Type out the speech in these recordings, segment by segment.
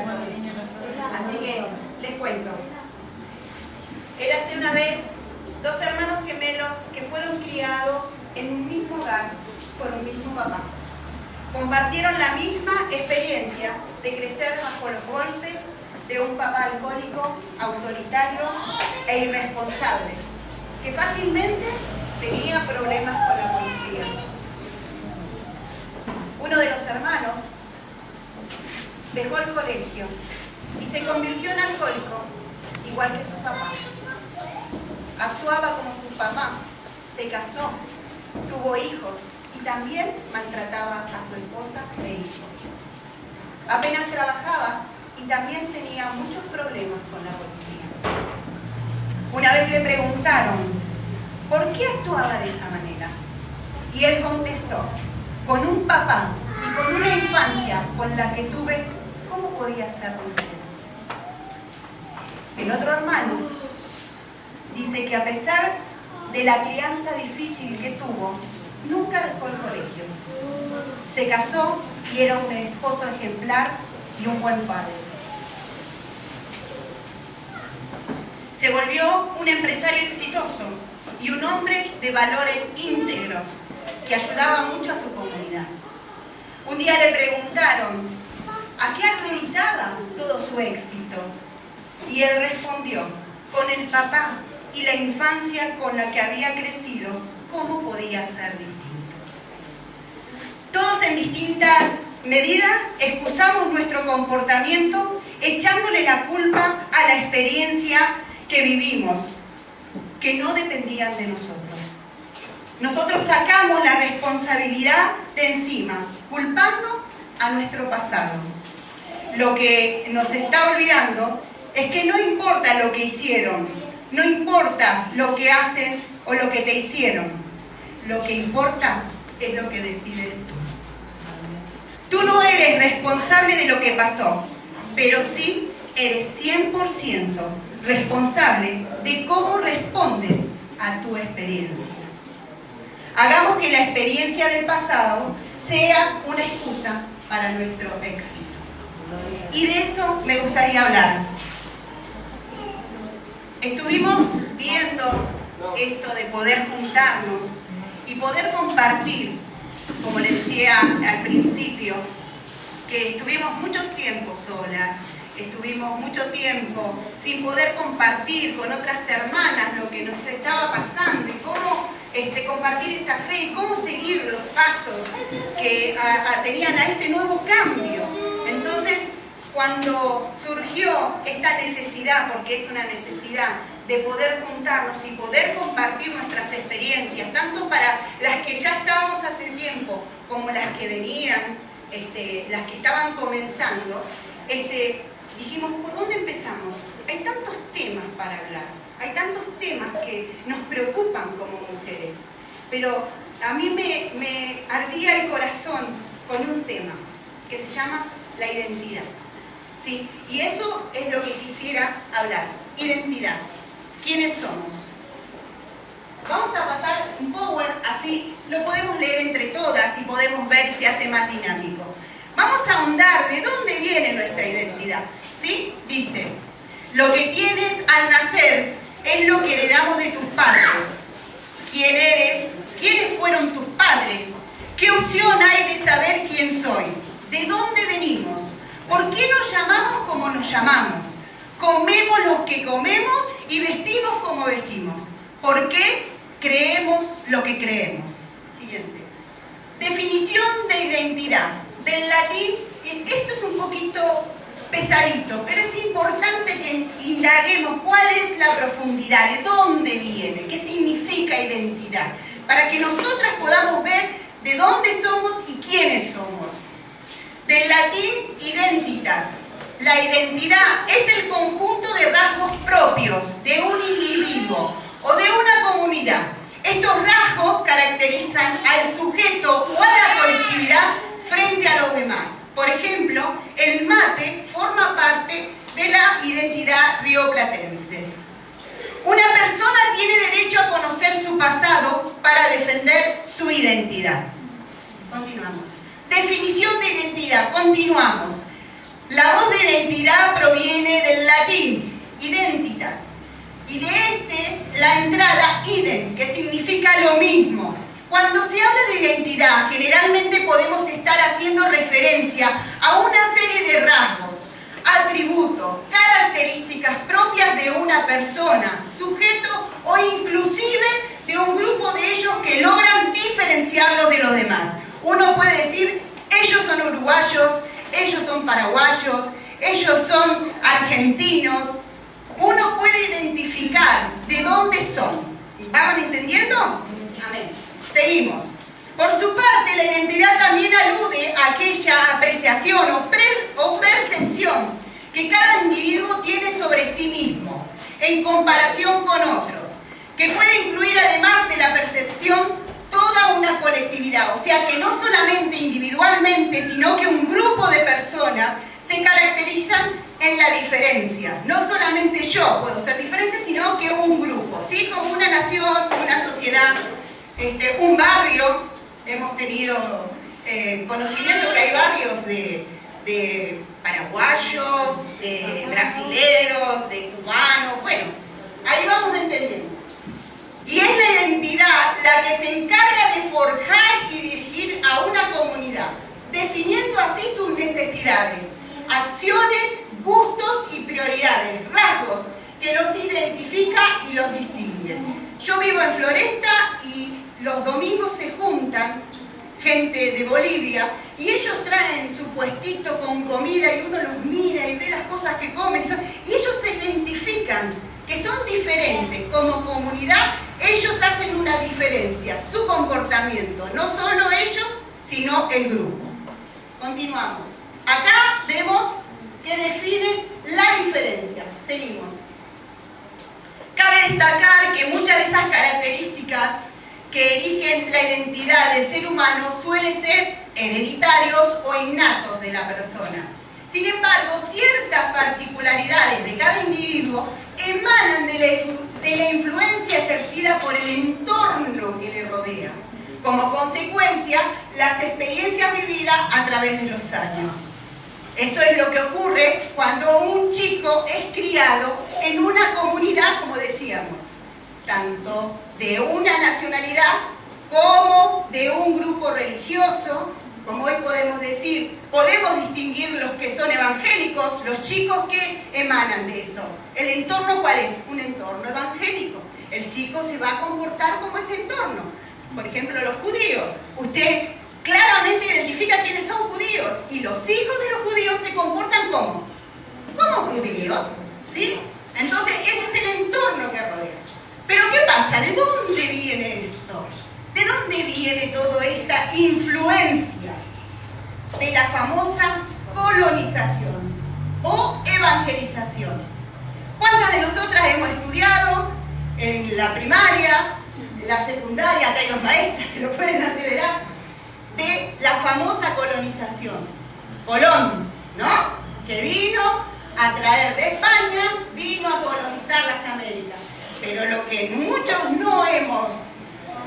alcoholismo. Así que les cuento. Érase una vez dos hermanos gemelos que fueron criados en un mismo hogar por un mismo papá. Compartieron la misma experiencia de crecer bajo los golpes de un papá alcohólico, autoritario e irresponsable, que fácilmente tenía problemas con la policía. Uno de los hermanos dejó el colegio y se convirtió en alcohólico, igual que su papá. Actuaba como su papá, se casó, tuvo hijos y también maltrataba a su esposa e hijos. Apenas trabajaba y también tenía muchos problemas con la policía. Una vez le preguntaron por qué actuaba de esa manera y él contestó: con un papá y con una infancia con la que tuve, ¿cómo podía ser diferente? El otro hermano dice que a pesar de la crianza difícil que tuvo, nunca dejó el colegio. Se casó y era un esposo ejemplar y un buen padre. Se volvió un empresario exitoso y un hombre de valores íntegros que ayudaba mucho a su comunidad. Un día le preguntaron a qué acreditaba todo su éxito y él respondió: con el papá y la infancia con la que había crecido, ¿cómo podía ser distinto? Todos en distintas medidas excusamos nuestro comportamiento echándole la culpa a la experiencia que vivimos, que no dependían de nosotros. Nosotros sacamos la responsabilidad de encima, culpando a nuestro pasado. Lo que nos está olvidando es que no importa lo que hicieron, no importa lo que hacen o lo que te hicieron. Lo que importa es lo que decides tú. Tú no eres responsable de lo que pasó, pero sí eres 100% responsable de cómo respondes a tu experiencia. Hagamos que la experiencia del pasado sea una excusa para nuestro éxito. Y de eso me gustaría hablar. Estuvimos viendo esto de poder juntarnos y poder compartir, como les decía al principio, que estuvimos mucho tiempo solas, estuvimos mucho tiempo sin poder compartir con otras hermanas lo que nos estaba pasando y cómo compartir esta fe y cómo seguir los pasos que tenían a este nuevo cambio. Entonces, cuando surgió esta necesidad, porque es una necesidad, de poder juntarnos y poder compartir nuestras experiencias, tanto para las que ya estábamos hace tiempo, como las que venían, las que estaban comenzando, dijimos, ¿por dónde empezamos? Hay tantos temas para hablar, hay tantos temas que nos preocupan como mujeres, pero a mí me ardía el corazón con un tema que se llama la identidad. ¿Sí? Y eso es lo que quisiera hablar, identidad. ¿Quiénes somos? Vamos a pasar un power, así lo podemos leer entre todas y podemos ver y se hace más dinámico. Vamos a ahondar de dónde viene nuestra identidad. ¿Sí? Dice, lo que tienes al nacer es lo que heredamos de tus padres. ¿Quién eres? ¿Quiénes fueron tus padres? ¿Qué opción hay de saber quién soy? ¿De dónde venimos? ¿Por qué nos llamamos como nos llamamos? ¿Comemos lo que comemos y vestimos como vestimos? ¿Por qué creemos lo que creemos? Siguiente. Definición de identidad. Del latín, esto es un poquito pesadito, pero es importante que indaguemos cuál es la profundidad, de dónde viene, qué significa identidad, para que nosotras podamos ver de dónde somos y quiénes somos. Del latín identitas. La identidad es el conjunto de rasgos propios de un individuo o de una comunidad. Estos rasgos caracterizan al sujeto o a la colectividad frente a los demás. Por ejemplo, el mate forma parte de la identidad rioplatense. Una persona tiene derecho a conocer su pasado para defender su identidad. Continuamos. Definición de identidad. Continuamos. La voz de identidad proviene del latín, identitas, y de la entrada idem, que significa lo mismo. Cuando se habla de identidad, generalmente podemos estar haciendo referencia a una serie de rasgos, atributos, características propias de una persona, sujeto o inclusive de un grupo de ellos que logran diferenciarlos de los demás. Uno puede decir, ellos son uruguayos, ellos son paraguayos, ellos son argentinos. Uno puede identificar de dónde son. ¿Van entendiendo? Amén. Seguimos. Por su parte, la identidad también alude a aquella apreciación o percepción que cada individuo tiene sobre sí mismo, en comparación con otros, que puede incluir además de la percepción toda una colectividad, o sea que no solamente individualmente, sino que un grupo de personas se caracterizan en la diferencia. No solamente yo puedo ser diferente, sino que un grupo, ¿sí? Como una nación, una sociedad, un barrio. Hemos tenido conocimiento que hay barrios de paraguayos, de brasileros, de cubanos. Bueno, ahí vamos entendiendo. Y es la identidad la que se encarga de forjar y dirigir a una comunidad, definiendo así sus necesidades, acciones, gustos y prioridades, rasgos que los identifica y los distingue. Yo vivo en Floresta y los domingos se juntan gente de Bolivia y ellos traen su puestito con comida y uno los mira y ve las cosas que comen y ellos se identifican que son diferentes como comunidad. Ellos hacen una diferencia, su comportamiento, no solo ellos, sino el grupo. Continuamos. Acá vemos que definen la diferencia. Seguimos. Cabe destacar que muchas de esas características que erigen la identidad del ser humano suelen ser hereditarios o innatos de la persona. Sin embargo, ciertas particularidades de cada individuo emanan de la influencia ejercida por el entorno que le rodea. Como consecuencia, las experiencias vividas a través de los años. Eso es lo que ocurre cuando un chico es criado en una comunidad, como decíamos, tanto de una nacionalidad como de un grupo religioso. Como hoy podemos decir, podemos distinguir los que son evangélicos, los chicos que emanan de eso. ¿El entorno cuál es? Un entorno evangélico. El chico se va a comportar como ese entorno. Por ejemplo, los judíos. Usted claramente identifica quiénes son judíos y los hijos de los judíos se comportan como judíos, ¿sí? Entonces ese es el entorno que rodea. Pero ¿qué pasa? ¿De dónde viene esto? ¿De dónde viene toda esta influencia de la famosa colonización o evangelización? ¿Cuántas de nosotras hemos estudiado en la primaria, en la secundaria? Acá hay dos maestras que lo pueden aseverar, de la famosa colonización. Colón, ¿no? Que vino a traer de España, vino a colonizar las Américas. Pero lo que muchos no hemos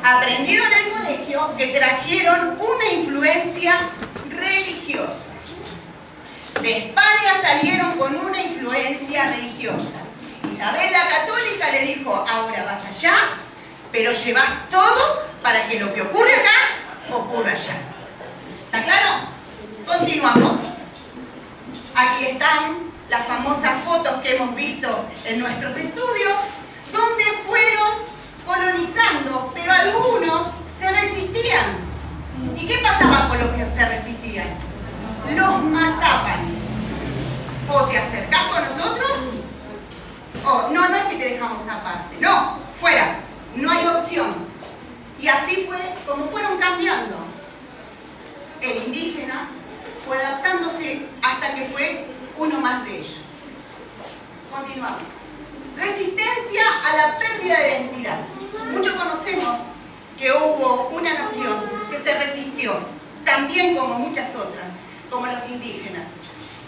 aprendido en el colegio, que trajeron una influencia religiosa. De España salieron con una influencia religiosa. Isabel la Católica le dijo, ahora vas allá, pero llevas todo para que lo que ocurre acá, ocurra allá. ¿Está claro? Continuamos. Aquí están las famosas fotos que hemos visto en nuestros estudios, donde fueron colonizando, pero algunos se resistían. ¿Y qué pasaba con los que se resistían? Los mataban. O te acercás con nosotros, o no es que te dejamos aparte, no, fuera, no hay opción. Y así fue como fueron cambiando. El indígena fue adaptándose hasta que fue uno más de ellos. Continuamos. Resistencia a la pérdida de identidad. Muchos conocemos que hubo una nación que se resistió, también como muchas otras, como los indígenas.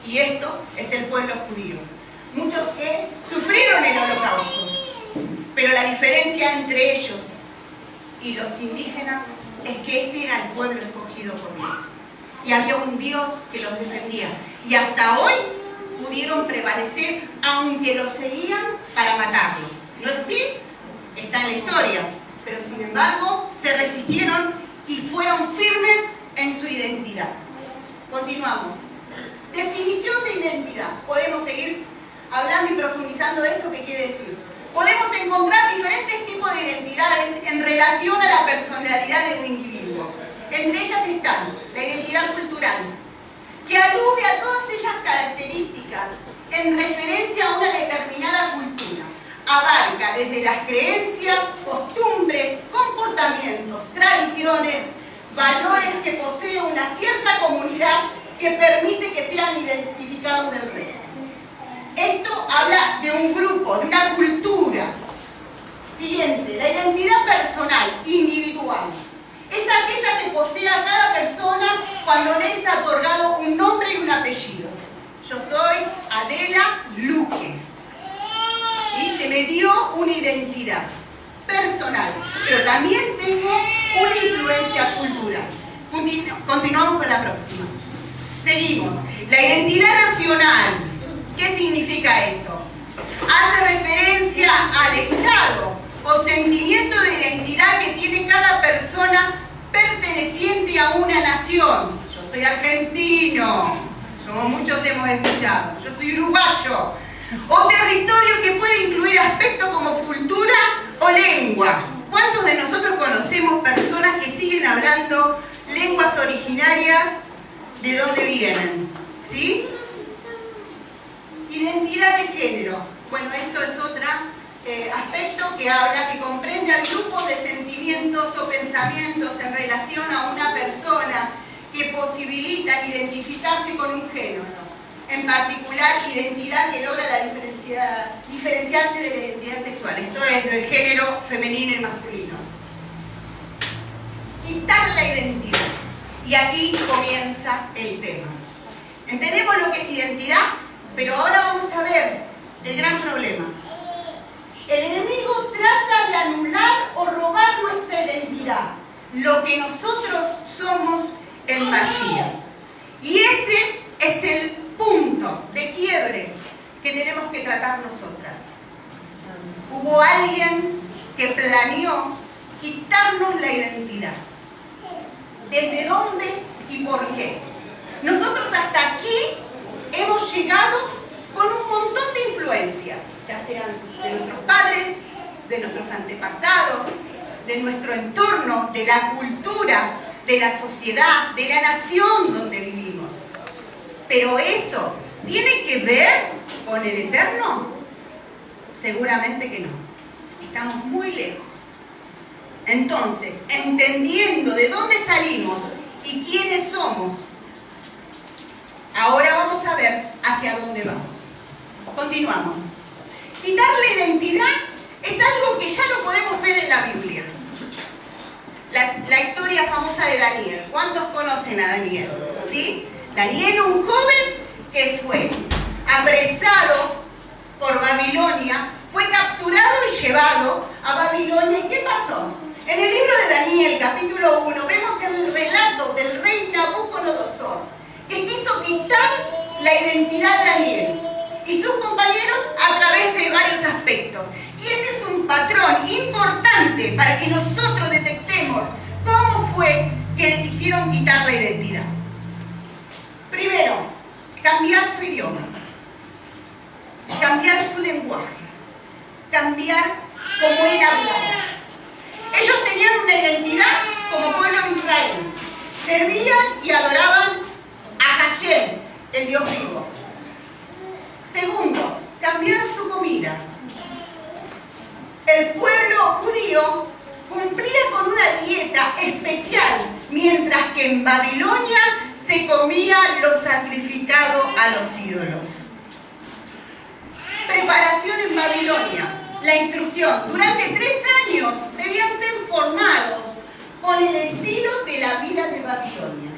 Y esto es el pueblo judío. Muchos que sufrieron el holocausto. Pero la diferencia entre ellos y los indígenas es que este era el pueblo escogido por Dios. y había un Dios que los defendía. Y hasta hoy pudieron prevalecer, aunque los seguían para matarlos. ¿No es así? Está en la historia. Pero sin embargo, se resistieron y fueron firmes en su identidad. Continuamos. Definición de identidad. Podemos seguir hablando y profundizando de esto. ¿Qué quiere decir? Podemos encontrar diferentes tipos de identidades en relación a la personalidad de un individuo. Entre ellas están la identidad cultural, que alude a todas ellas características en referencia a una determinada cultura. Abarca desde las creencias, costumbres, comportamientos, tradiciones, valores que posee una cierta comunidad que permite que sean identificados del resto. Esto habla de un grupo, de una cultura. Siguiente, la identidad personal, individual. Es aquella que posee a cada persona cuando le es otorgado un nombre y un apellido. Yo soy Adela Luque. Y se me dio una identidad personal, pero también tengo una influencia cultural. Continuamos con la próxima. Seguimos. La identidad nacional. ¿Qué significa eso? Hace referencia al estado o sentimiento de identidad que tiene cada persona perteneciente a una nación. Yo soy argentino, como muchos hemos escuchado. Yo soy uruguayo. O territorio que puede incluir aspectos como cultura o lengua. ¿Cuántos de nosotros conocemos personas que siguen hablando lenguas originarias de donde vienen? ¿Sí? Identidad de género. Bueno, esto es otro aspecto que habla, que comprende al grupo de sentimientos o pensamientos en relación a una persona que posibilitan identificarse con un género. En particular, identidad que logra diferenciarse de la identidad sexual. Esto es el género femenino y masculino. Quitar la identidad. Y aquí comienza el tema. Entendemos lo que es identidad, pero ahora vamos a ver el gran problema. El enemigo trata de anular o robar nuestra identidad, lo que nosotros somos en Mashiach. Y ese es el punto de quiebre que tenemos que tratar nosotras. Hubo alguien que planeó quitarnos la identidad. ¿Desde dónde y por qué? Nosotros hasta aquí hemos llegado con un montón de influencias, ya sean de nuestros padres, de nuestros antepasados, de nuestro entorno, de la cultura, de la sociedad, de la nación donde vivimos. Pero eso, ¿tiene que ver con el Eterno? Seguramente que no. Estamos muy lejos. Entonces, entendiendo de dónde salimos y quiénes somos, ahora vamos a ver hacia dónde vamos. Continuamos. Quitar la identidad es algo que ya lo podemos ver en la Biblia. La historia famosa de Daniel. ¿Cuántos conocen a Daniel? ¿Sí? Daniel, un joven que fue apresado por Babilonia, fue capturado y llevado a Babilonia. ¿Y qué pasó? En el libro de Daniel, capítulo 1, vemos el relato del rey Nabucodonosor, que quiso quitar la identidad de Daniel y sus compañeros a través de varios aspectos. Y este es un patrón importante para que nosotros detectemos cómo fue que le quisieron quitar la identidad. Primero, cambiar su idioma, cambiar su lenguaje, cambiar cómo él hablaba. Ellos tenían una identidad como pueblo de Israel. Servían y adoraban a Hashem, el Dios vivo. Segundo, cambiar su comida. El pueblo judío cumplía con una dieta especial, mientras que en Babilonia se comía lo sacrificado a los ídolos. Preparación en Babilonia. La instrucción. Durante 3 años debían ser formados con el estilo de la vida de Babilonia.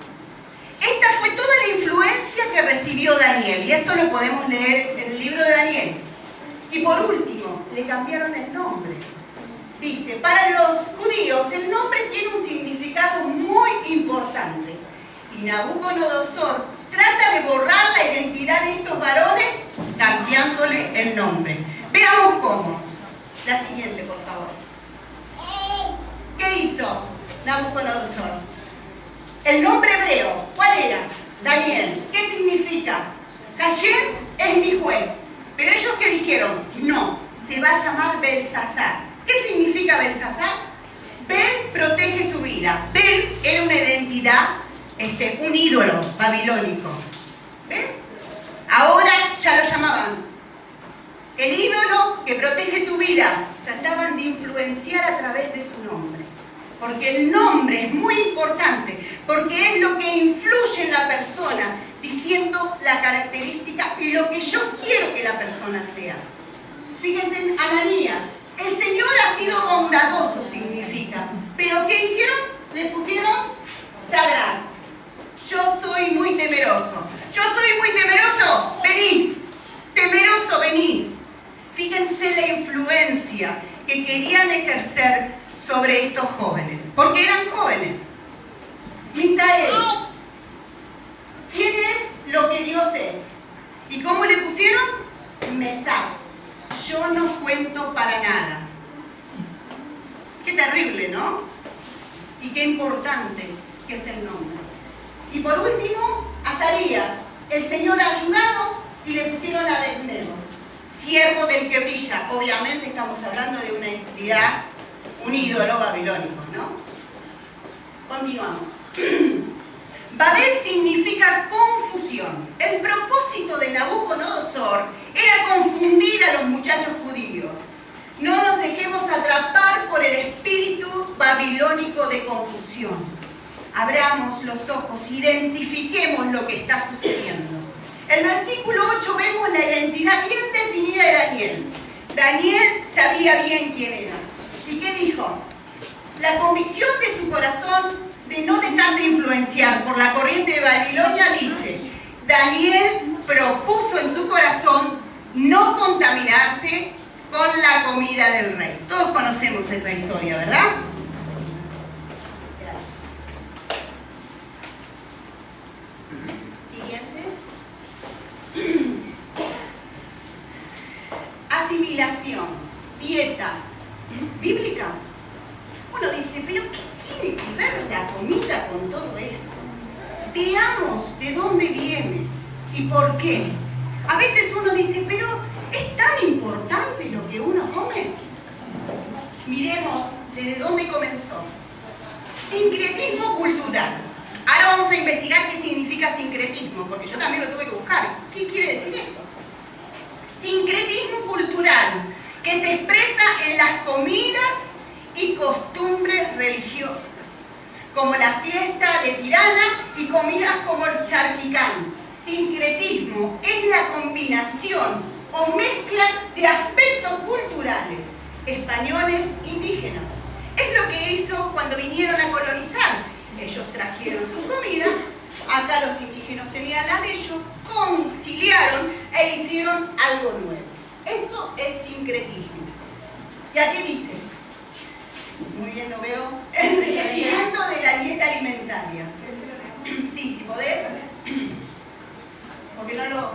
Esta fue toda la influencia que recibió Daniel, y esto lo podemos leer en el libro de Daniel. Y por último, le cambiaron el nombre. Dice, para los judíos el nombre tiene un significado muy importante. Y Nabucodonosor trata de borrar la identidad de estos varones cambiándole el nombre. Veamos cómo. La siguiente, por favor. ¿Qué hizo Nabucodonosor? El nombre hebreo, ¿cuál era? Daniel. ¿Qué significa? Hashem es mi juez. Pero ellos ¿qué dijeron? No, se va a llamar Belsasar. ¿Qué significa Belsasar? Bel protege su vida. Bel era una identidad, un ídolo babilónico. ¿Ven? Ahora ya lo llamaban el ídolo que protege tu vida. Trataban de influenciar a través de su nombre. Porque el nombre es muy importante, porque es lo que influye en la persona, diciendo la característica y lo que yo quiero que la persona sea. Fíjense en Ananías. El Señor ha sido bondadoso, significa. ¿Pero qué hicieron? Le pusieron Sadrach. Yo soy muy temeroso. Yo soy muy temeroso. Vení. Temeroso, vení. Fíjense la influencia que querían ejercer sobre estos jóvenes. Porque eran jóvenes. Misael. ¿Quién es lo que Dios es? ¿Y cómo le pusieron? Mesac. Yo no cuento para nada. Qué terrible, ¿no? Y qué importante que es el nombre. Y por último, Azarías. El Señor ha ayudado y le pusieron a Abednego, siervo del que brilla. Obviamente estamos hablando de una entidad, un ídolo babilónico, ¿no? Continuamos. Babel significa confusión. El propósito de Nabucodonosor era confundir a los muchachos judíos. No nos dejemos atrapar por el espíritu babilónico de confusión. Abramos los ojos, identifiquemos lo que está sucediendo. En el versículo 8 vemos la identidad bien definida de Daniel. Daniel sabía bien quién era. ¿Y qué dijo? La convicción de su corazón de no dejar de influenciar por la corriente de Babilonia dice: Daniel propuso en su corazón no contaminarse con la comida del rey. Todos conocemos esa historia, ¿verdad? Siguiente. Asimilación, dieta bíblica. Uno dice, pero ¿qué tiene que ver la comida con todo esto? Veamos de dónde viene y por qué. A veces uno dice, pero ¿es tan importante lo que uno come? Miremos desde dónde comenzó. Sincretismo cultural. Ahora vamos a investigar qué significa sincretismo, porque yo también lo tuve que buscar. ¿Qué quiere decir eso? Sincretismo cultural, que se expresa en las comidas y costumbres religiosas, como la fiesta de Tirana y comidas como el charquicán. Sincretismo es la combinación o mezcla de aspectos culturales españoles indígenas. Es lo que hizo cuando vinieron a colonizar. Ellos trajeron sus comidas, acá los indígenas tenían las de ellos, conciliaron e hicieron algo nuevo. Eso es sincretismo. ¿Y aquí dice? Muy bien, lo veo. Enriquecimiento de la dieta alimentaria. Sí, si podés. Porque no lo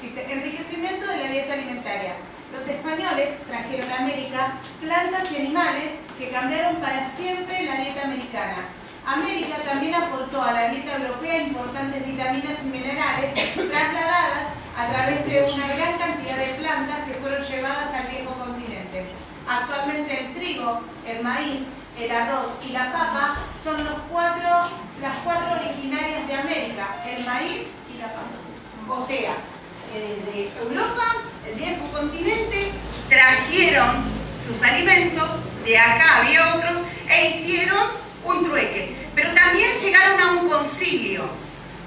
dice, enriquecimiento de la dieta alimentaria. Los españoles trajeron a América plantas y animales que cambiaron para siempre la dieta americana. América también aportó a la dieta europea importantes vitaminas y minerales trasladadas a través de una gran cantidad de plantas que fueron llevadas al viejo continente. Actualmente el trigo, el maíz, el arroz y la papa son las cuatro originarias de América, el maíz y la papa. O sea, de Europa, el viejo continente, trajeron sus alimentos, de acá había otros, e hicieron un trueque. Pero también llegaron a un concilio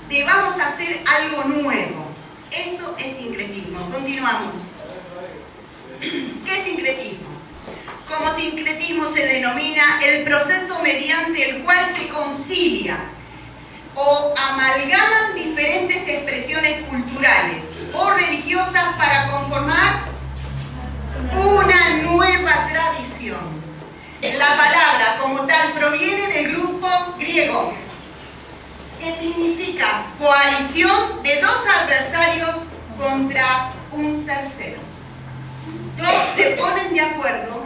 de vamos a hacer algo nuevo. Eso es sincretismo. Continuamos. ¿Qué es sincretismo? Como sincretismo se denomina el proceso mediante el cual se concilia o amalgaman diferentes expresiones culturales o religiosas para conformar una nueva tradición. La palabra como tal proviene del grupo griego se ponen de acuerdo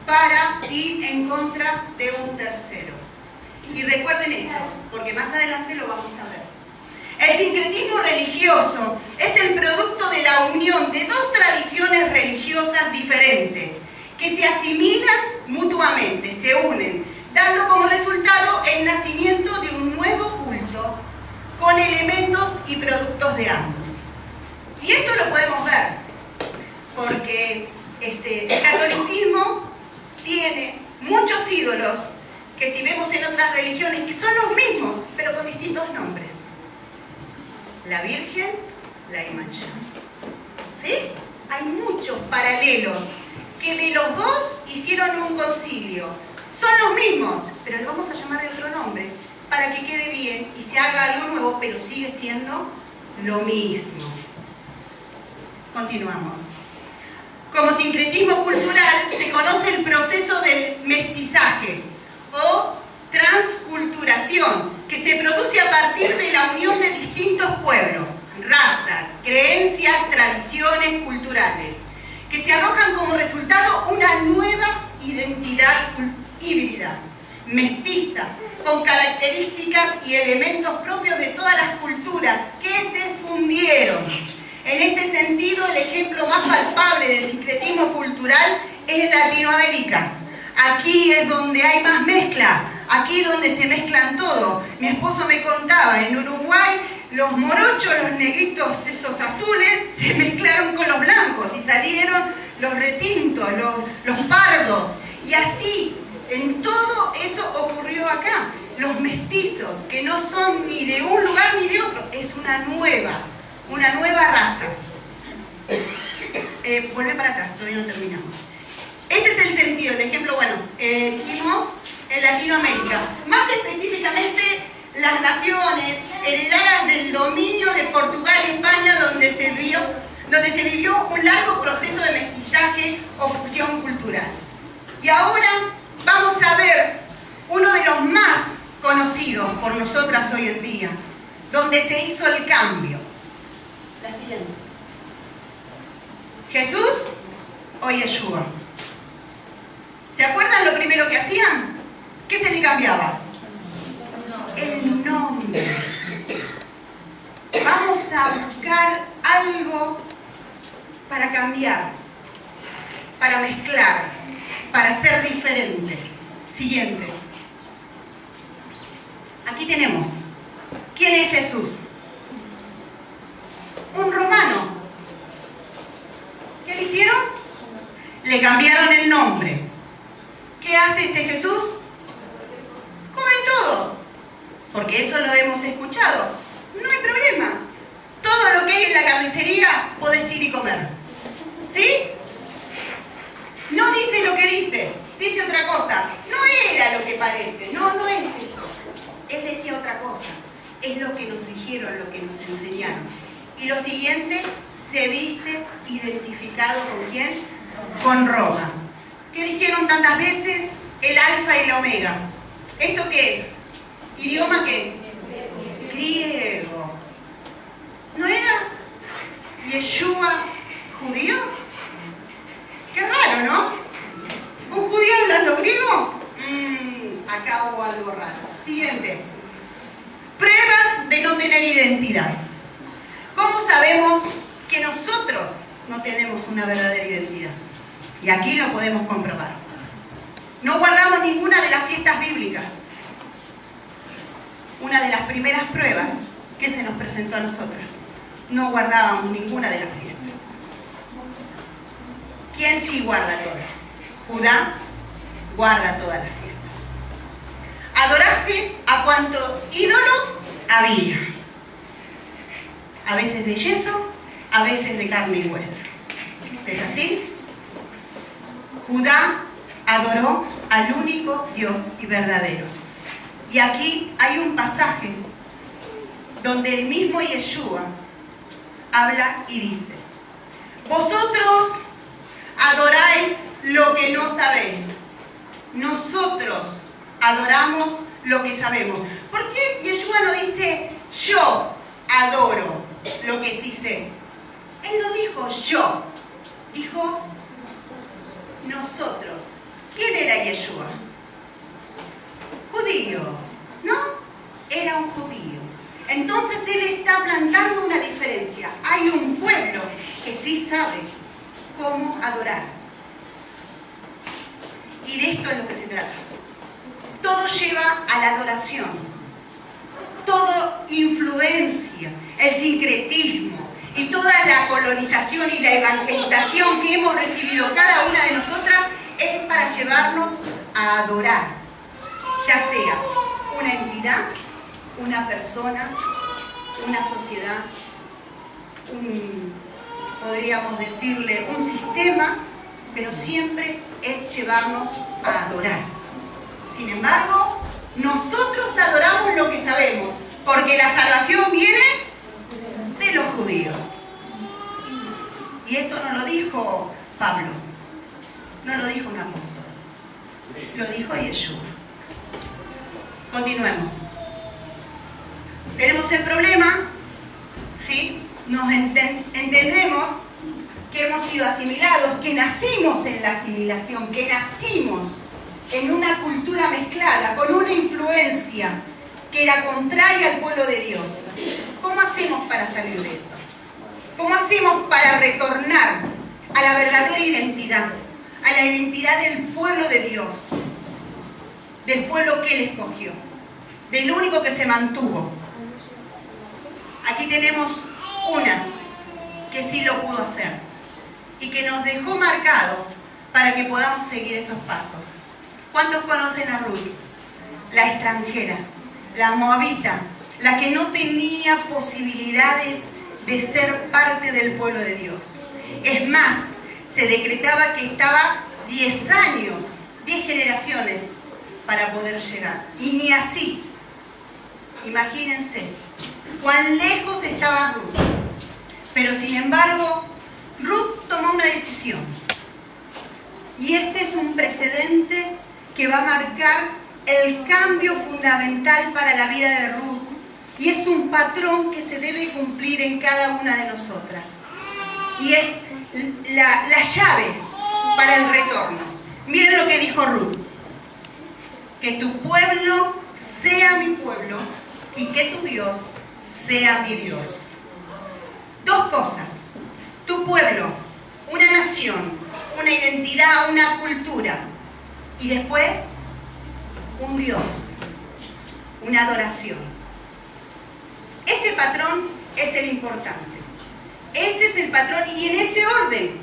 para ir en contra de un tercero. Y recuerden esto, porque más adelante lo vamos a ver. El sincretismo religioso es el producto de la unión de dos tradiciones religiosas diferentes que se asimilan mutuamente, se unen, dando como resultado el nacimiento de un nuevo culto con elementos y productos de ambos. Y esto lo podemos ver, porque el catolicismo tiene muchos ídolos que si vemos en otras religiones que son los mismos, pero con distintos nombres. La Virgen, la Imagen. ¿Sí? Hay muchos paralelos que de los dos hicieron un concilio. Son los mismos, pero le vamos a llamar de otro nombre para que quede bien y se haga algo nuevo, pero sigue siendo lo mismo. Continuamos. Como sincretismo cultural se conoce el proceso del mestizaje o transculturación que se produce a partir de la unión de distintos pueblos, razas, creencias, tradiciones culturales, que se arrojan como resultado una nueva identidad híbrida, mestiza, con características y elementos propios de todas las culturas que se fundieron. En este sentido, el ejemplo más palpable del sincretismo cultural es Latinoamérica. Aquí es donde hay más mezcla, aquí es donde se mezclan todo. Mi esposo me contaba, en Uruguay, los morochos, los negritos, esos azules, se mezclaron con los blancos y salieron los retintos, los pardos. Y así, en todo eso ocurrió acá. Los mestizos, que no son ni de un lugar ni de otro, es una nueva raza. Vuelve para atrás, todavía no terminamos. Este es el sentido, el ejemplo, bueno, dijimos en Latinoamérica, más específicamente las naciones heredadas del dominio de Portugal y España, donde se vivió un largo proceso de mestizaje o fusión cultural. Y ahora vamos a ver uno de los más conocidos por nosotras hoy en día, donde se hizo el cambio. La siguiente. ¿Jesús o Yeshua? ¿Se acuerdan lo primero que hacían? ¿Qué se le cambiaba? El nombre. Vamos a buscar algo para cambiar, para mezclar, para ser diferente. Siguiente. Aquí tenemos. ¿Quién es Jesús? Un romano. ¿Qué le hicieron? Le cambiaron el nombre. ¿Qué hace este Jesús? Come todo. Porque eso lo hemos escuchado. No hay problema. Todo lo que hay en la carnicería podés ir y comer. ¿Sí? No dice lo que dice. Dice otra cosa. No era lo que parece. No es eso. Él decía otra cosa. Es lo que nos dijeron, lo que nos enseñaron. Y lo siguiente, se viste identificado ¿con quién? Con Roma. ¿Qué dijeron tantas veces? El alfa y el omega. ¿Esto qué es? ¿Idioma qué? Griego. ¿No era Yeshua judío? Qué raro, ¿no? ¿Un judío hablando griego? Acá hubo algo raro. Siguiente. Pruebas de no tener identidad. ¿Cómo sabemos que nosotros no tenemos una verdadera identidad? Y aquí lo podemos comprobar. No guardamos ninguna de las fiestas bíblicas. Una de las primeras pruebas que se nos presentó a nosotras. No guardábamos ninguna de las fiestas. ¿Quién sí guarda todas? Judá guarda todas las fiestas. ¿Adoraste a cuánto ídolo había? A veces de yeso, a veces de carne y hueso. ¿Es así? Judá adoró al único Dios y verdadero. Y aquí hay un pasaje donde el mismo Yeshua habla y dice: vosotros adoráis lo que no sabéis. Nosotros adoramos lo que sabemos. ¿Por qué Yeshua no dice yo adoro lo que sí sé? Él no dijo yo, dijo nosotros. ¿Quién era Yeshua? Judío, ¿no? Era un judío. Entonces él está plantando una diferencia. Hay un pueblo que sí sabe cómo adorar. Y de esto es lo que se trata. Todo lleva a la adoración. Todo influencia, el sincretismo y toda la colonización y la evangelización que hemos recibido cada una de nosotras es para llevarnos a adorar. Ya sea una entidad, una persona, una sociedad, podríamos decirle un sistema, pero siempre es llevarnos a adorar. Sin embargo, nosotros adoramos lo que sabemos, porque la salvación viene de los judíos. Y esto no lo dijo Pablo, no lo dijo un apóstol, lo dijo Yeshua. Continuemos. Tenemos el problema, ¿sí? Nos entendemos que hemos sido asimilados, que nacimos en la asimilación, que nacimos en una cultura mezclada, con una influencia que era contraria al pueblo de Dios. ¿Cómo hacemos para salir de esto? ¿Cómo hacemos para retornar a la verdadera identidad? A la identidad del pueblo de Dios, del pueblo que Él escogió, del único que se mantuvo. Aquí tenemos una que sí lo pudo hacer y que nos dejó marcado para que podamos seguir esos pasos. ¿Cuántos conocen a Ruth? La extranjera, la moabita, la que no tenía posibilidades de ser parte del pueblo de Dios. Es más, se decretaba que estaba 10 años, 10 generaciones para poder llegar. Y ni así. Imagínense cuán lejos estaba Ruth. Pero sin embargo, Ruth tomó una decisión. Y este es un precedente que va a marcar el cambio fundamental para la vida de Ruth. Y es un patrón que se debe cumplir en cada una de nosotras. Y es la llave para el retorno. Miren lo que dijo Ruth. Que tu pueblo sea mi pueblo y que tu Dios sea mi Dios. Dos cosas. Tu pueblo, una nación, una identidad, una cultura. Y después, un Dios, una adoración. Ese patrón es el importante. Ese es el patrón y en ese orden.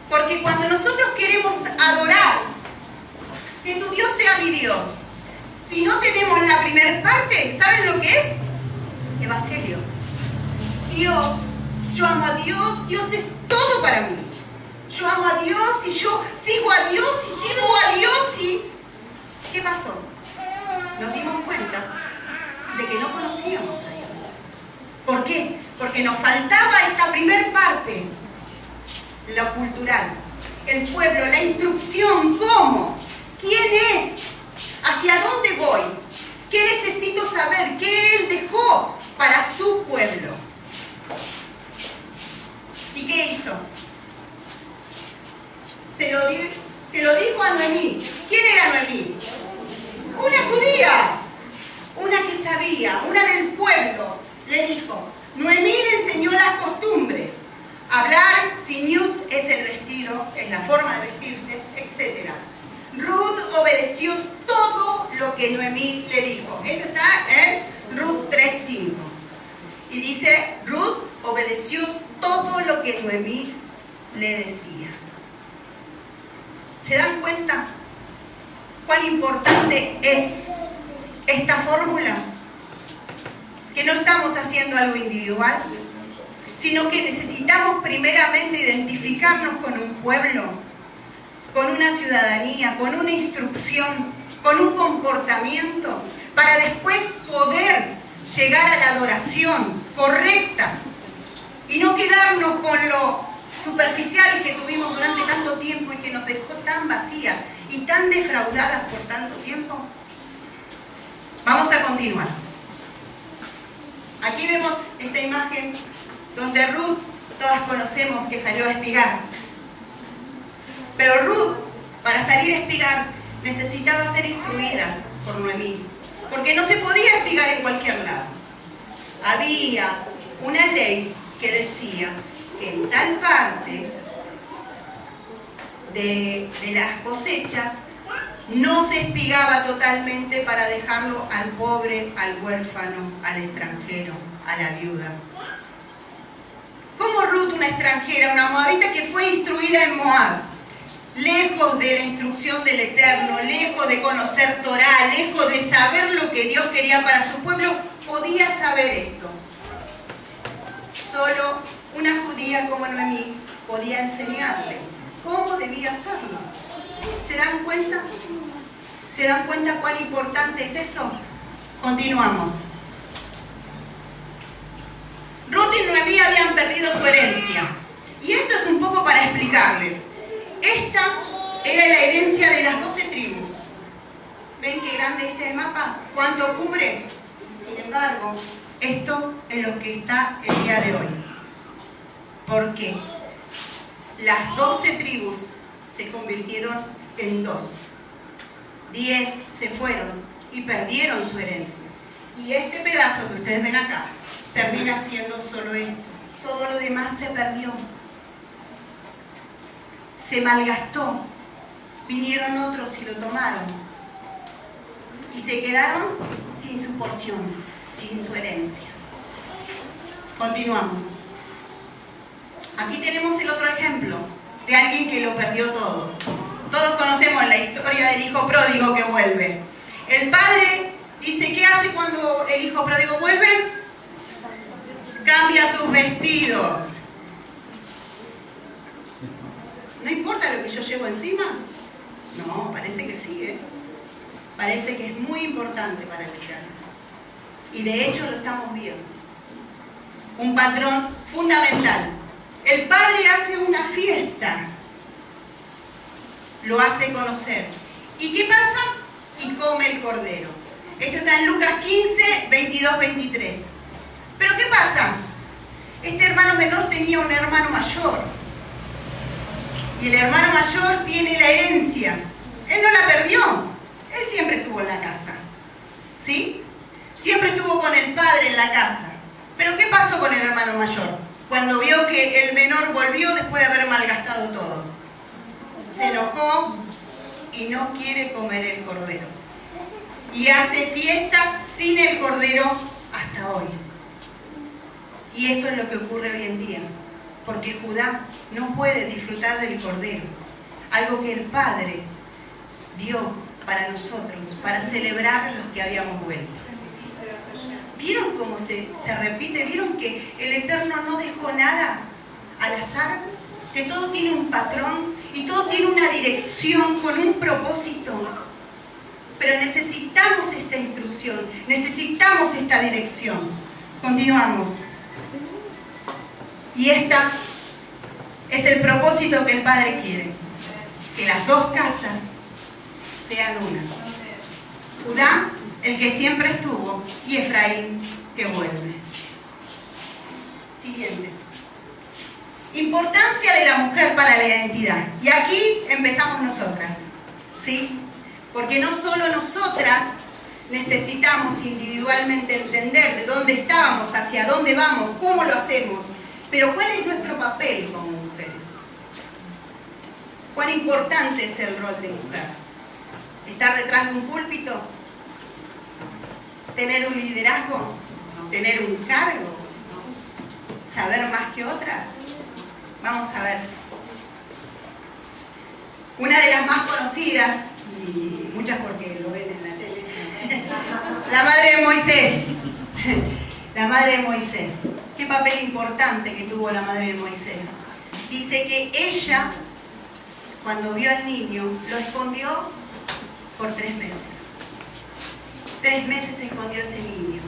Porque cuando nosotros queremos adorar, que tu Dios sea mi Dios, si no tenemos la primera parte, ¿saben lo que es? Evangelio. Dios, yo amo a Dios, Dios es todo para mí. Yo amo a Dios y yo sigo a Dios y sirvo a Dios y... ¿Qué pasó? Nos dimos cuenta de que no conocíamos a Dios. ¿Por qué? Porque nos faltaba esta primer parte, lo cultural, el pueblo, la instrucción, ¿cómo? ¿Quién es? ¿Hacia dónde voy? ¿Qué necesito saber? ¿Qué Él dejó para su pueblo? ¿Y qué hizo? Se lo dijo a Noemí. ¿Quién era Noemí? Una judía, una que sabía, una del pueblo. Le dijo, Noemí le enseñó las costumbres. Hablar, siniut es el vestido, es la forma de vestirse, etc. Ruth obedeció todo lo que Noemí le dijo. Esto está en Ruth 3:5. Y dice, Ruth obedeció todo lo que Noemí le decía. ¿Se dan cuenta cuán importante es esta fórmula? Que no estamos haciendo algo individual, sino que necesitamos primeramente identificarnos con un pueblo, con una ciudadanía, con una instrucción, con un comportamiento, para después poder llegar a la adoración correcta y no quedarnos con lo superficial que tuvimos durante tanto tiempo y que nos dejó tan vacías y tan defraudadas por tanto tiempo. Vamos a continuar. Aquí vemos esta imagen donde Ruth, todas conocemos, que salió a espigar. Pero Ruth, para salir a espigar, necesitaba ser instruida por Noemí, porque no se podía espigar en cualquier lado. Había una ley que decía que en tal parte de las cosechas no se espigaba totalmente para dejarlo al pobre, al huérfano, al extranjero, a la viuda. Como Ruth, una extranjera, una moabita que fue instruida en Moab, lejos de la instrucción del Eterno, lejos de conocer Torá, lejos de saber lo que Dios quería para su pueblo, podía saber esto. Solo una judía como Noemí podía enseñarle cómo debía hacerlo. ¿Se dan cuenta? ¿Se dan cuenta cuán importante es eso? Continuamos. Ruth y Noemí habían perdido su herencia. Y esto es un poco para explicarles. Esta era la herencia de las 12 tribus. ¿Ven qué grande es este mapa? ¿Cuánto cubre? Sin embargo, esto es lo que está el día de hoy. ¿Por qué? Las 12 tribus se convirtieron en 2. 10 se fueron y perdieron su herencia. Y este pedazo que ustedes ven acá termina siendo solo esto. Todo lo demás se perdió. Se malgastó. Vinieron otros y lo tomaron. Y se quedaron sin su porción, sin su herencia. Continuamos. Aquí tenemos el otro ejemplo de alguien que lo perdió todo. Todos conocemos la historia del hijo pródigo que vuelve. El padre dice, ¿qué hace cuando el hijo pródigo vuelve? Cambia sus vestidos. ¿No importa lo que yo llevo encima? No, parece que sí, ¿eh? Parece que es muy importante para el Eterno. Y de hecho lo estamos viendo. Un patrón fundamental. El padre hace una fiesta. Lo hace conocer. ¿Y qué pasa? Y come el cordero. Esto está en Lucas 15, 22, 23. ¿Pero qué pasa? Este hermano menor tenía un hermano mayor. Y el hermano mayor tiene la herencia. Él no la perdió. Él siempre estuvo en la casa. ¿Sí? Siempre estuvo con el padre en la casa. ¿Pero qué pasó con el hermano mayor? Cuando vio que el menor volvió después de haber malgastado todo. Se enojó y no quiere comer el cordero. Y hace fiesta sin el cordero hasta hoy. Y eso es lo que ocurre hoy en día. Porque Judá no puede disfrutar del cordero. Algo que el Padre dio para nosotros, para celebrar los que habíamos vuelto. ¿Vieron cómo se repite? ¿Vieron que el Eterno no dejó nada al azar? Que todo tiene un patrón y todo tiene una dirección con un propósito. Pero necesitamos esta instrucción, necesitamos esta dirección. Continuamos. Y esta es el propósito que el Padre quiere. Que las dos casas sean una. Judá, el que siempre estuvo, y Efraín, que vuelve. Siguiente. Importancia de la mujer para la identidad. Y aquí empezamos nosotras. ¿Sí? Porque no solo nosotras necesitamos individualmente entender de dónde estábamos, hacia dónde vamos, cómo lo hacemos, pero cuál es nuestro papel como mujeres. Cuán importante es el rol de mujer. Estar detrás de un púlpito, tener un liderazgo, tener un cargo, saber más que otras. Vamos a ver. Una de las más conocidas, y muchas porque lo ven en la tele, la madre de Moisés. La madre de Moisés. Qué papel importante que tuvo la madre de Moisés. Dice que ella, cuando vio al niño, lo escondió por 3 meses. 3 meses escondió ese niño.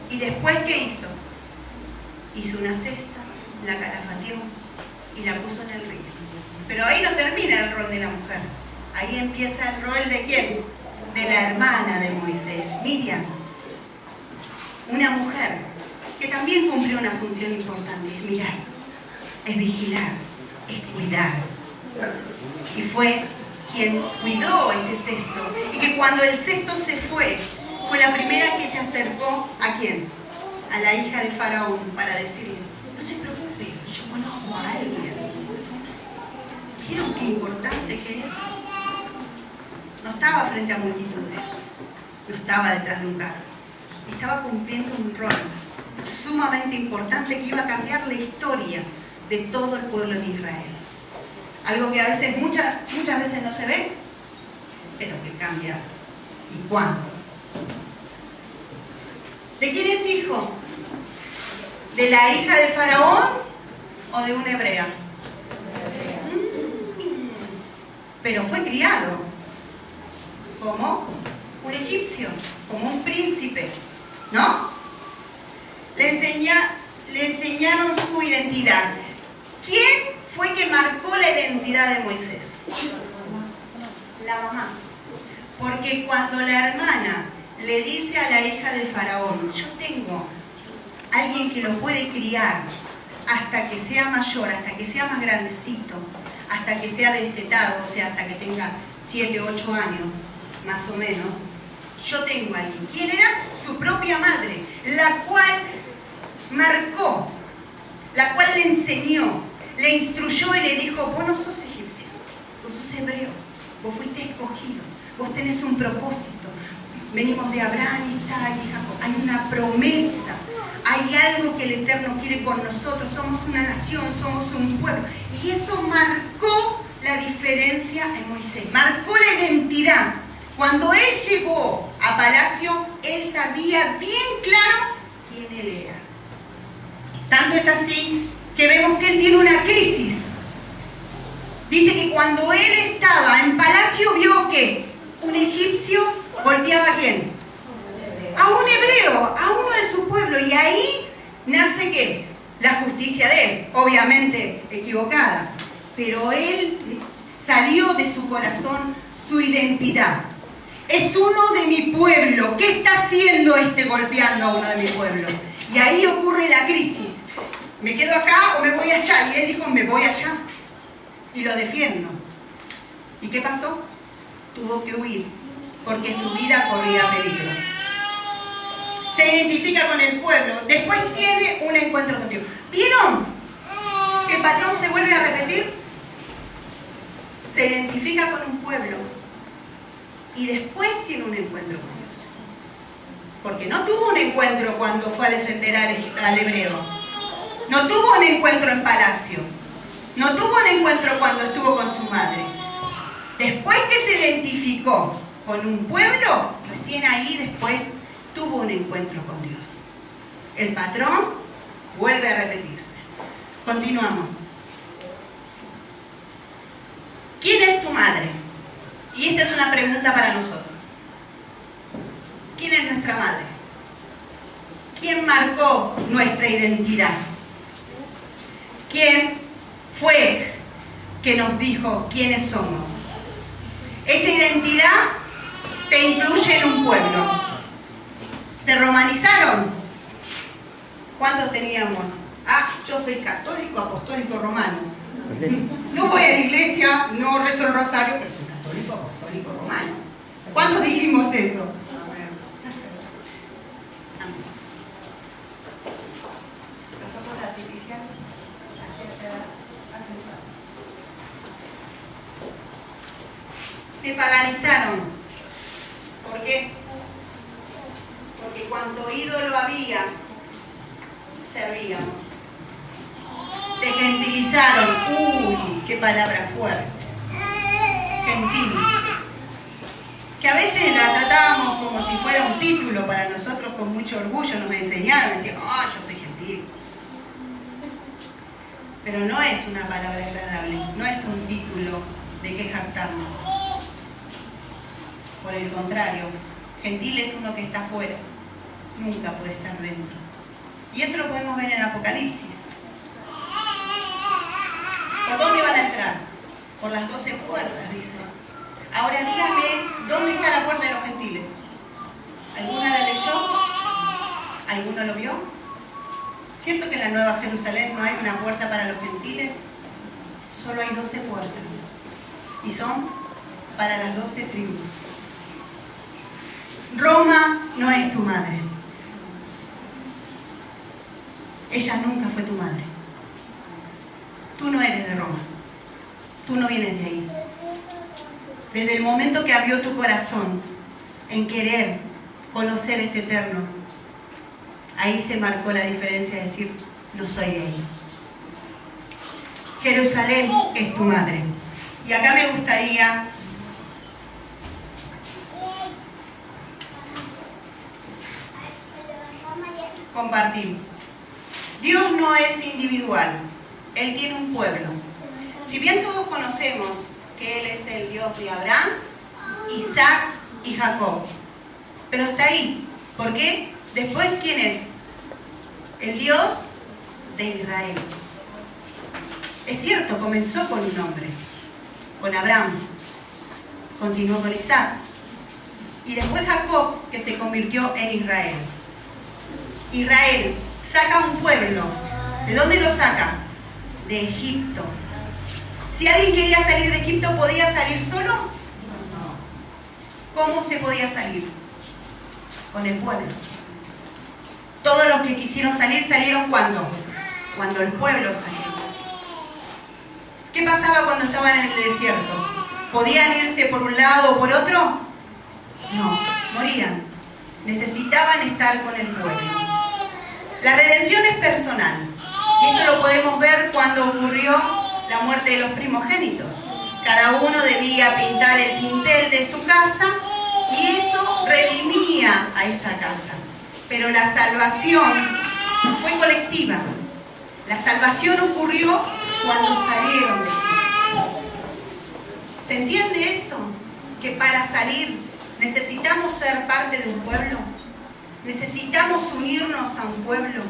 ¿Y después qué hizo? Hizo una cesta, la calafateó y la puso en el río. Pero ahí no termina el rol de la mujer. Ahí empieza el rol de ¿quién? De la hermana de Moisés, Miriam. Una mujer que también cumplió una función importante. Es mirar, es vigilar, es cuidar. y fue quien cuidó ese cesto, y que cuando el cesto se fue la primera que se acercó ¿a quién? A la hija de Faraón, para decirle: no se preocupe, yo conozco a alguien. ¿Vieron qué importante que es? No estaba frente a multitudes, no estaba detrás de un carro, estaba cumpliendo un rol sumamente importante que iba a cambiar la historia de todo el pueblo de Israel. Algo que a veces, muchas veces no se ve, pero que cambia. ¿Y cuándo? ¿De quién es hijo? ¿De la hija de Faraón o de una hebrea? Pero fue criado como un egipcio, como un príncipe, ¿no? Le enseñaron su identidad. ¿Quién fue que marcó la identidad de Moisés? La mamá. Porque cuando la hermana le dice a la hija de Faraón: yo tengo alguien que lo puede criar hasta que sea mayor, hasta que sea más grandecito, hasta que sea destetado, o sea, hasta que tenga 7, 8 años, más o menos, yo tengo a alguien. ¿Quién era? Su propia madre, la cual marcó, la cual le enseñó, le instruyó y le dijo: vos no sos egipcio, vos sos hebreo, vos fuiste escogido, vos tenés un propósito. Venimos de Abraham, Isaac y Jacob. Hay una promesa, hay algo que el Eterno quiere con nosotros. Somos una nación, somos un pueblo. Y eso marcó la diferencia en Moisés, marcó la identidad. Cuando él llegó a palacio, él sabía bien claro quién él era. Tanto es así que vemos que él tiene una crisis. Dice que cuando él estaba en palacio vio que un egipcio golpeaba ¿a quién? A un hebreo, a uno de su pueblo. Y ahí nace ¿qué? La justicia de él, obviamente equivocada. Pero él salió de su corazón su identidad. Es uno de mi pueblo. ¿Qué está haciendo este golpeando a uno de mi pueblo? Y ahí ocurre la crisis. ¿Me quedo acá o me voy allá? Y él dijo: me voy allá. Y lo defiendo. ¿Y qué pasó? Tuvo que huir, porque su vida corría peligro. Se identifica con el pueblo. Después tiene un encuentro contigo. ¿Vieron que el patrón se vuelve a repetir? Se identifica con un pueblo y después tiene un encuentro con Dios. Porque no tuvo un encuentro cuando fue a defender al hebreo. No tuvo un encuentro en palacio. No tuvo un encuentro cuando estuvo con su madre. Después que se identificó con un pueblo, recién ahí después tuvo un encuentro con Dios. El patrón vuelve a repetirse. Continuamos. ¿Quién es tu madre? Y esta es una pregunta para nosotros. ¿Quién es nuestra madre? ¿Quién marcó nuestra identidad? ¿Quién fue que nos dijo quiénes somos? Esa identidad te incluye en un pueblo. ¿Te romanizaron? ¿Cuántos teníamos? Ah, yo soy católico, apostólico, romano. No voy a la iglesia, no rezo el rosario, pero soy católico, apostólico, romano. ¿Cuántos dijimos eso? Los ojos artificiales te paganizaron. ¿Por qué? Porque cuanto ídolo había, servíamos. Te gentilizaron. Uy, qué palabra fuerte. Gentil. Que a veces la tratábamos como si fuera un título para nosotros, con mucho orgullo. Nos enseñaron, decían: ah, yo soy gentil. Pero no es una palabra agradable, no es un título de que jactarnos. Por el contrario, gentil es uno que está afuera, nunca puede estar dentro. Y eso lo podemos ver en Apocalipsis. ¿Por dónde van a entrar? Por las 12 puertas, dice. Ahora díganme, ¿dónde está la puerta de los gentiles? ¿Alguna la leyó? ¿Alguno lo vio? ¿Cierto que en la Nueva Jerusalén no hay una puerta para los gentiles? solo hay 12 puertas y son para las 12 tribus. Roma no es tu madre. Ella nunca fue tu madre. Tú no eres de Roma. Tú no vienes de ahí. Desde el momento que abrió tu corazón en querer conocer este Eterno, ahí se marcó la diferencia de decir, no soy de ahí. Jerusalén es tu madre. Y acá me gustaría compartir. Dios no es individual, Él tiene un pueblo. Si bien todos conocemos que Él es el Dios de Abraham, Isaac y Jacob, pero hasta ahí. ¿Por qué? Después, ¿quién es? El Dios de Israel. Es cierto, comenzó con un hombre, con Abraham, continuó con Isaac, y después Jacob, que se convirtió en Israel. Israel saca un pueblo. ¿De dónde lo saca? De Egipto. Si alguien quería salir de Egipto, ¿podía salir solo? ¿Cómo se podía salir? Con el pueblo. Todos los que quisieron salir, ¿salieron cuándo? Cuando el pueblo salió. ¿Qué pasaba cuando estaban en el desierto? ¿Podían irse por un lado o por otro? No, morían. Necesitaban estar con el pueblo. La redención es personal. Y esto lo podemos ver cuando ocurrió la muerte de los primogénitos. Cada uno debía pintar el dintel de su casa y eso redimía a esa casa. Pero la salvación fue colectiva. La salvación ocurrió cuando salieron de Egipto. ¿Se entiende esto? Que para salir necesitamos ser parte de un pueblo. Necesitamos unirnos a un pueblo.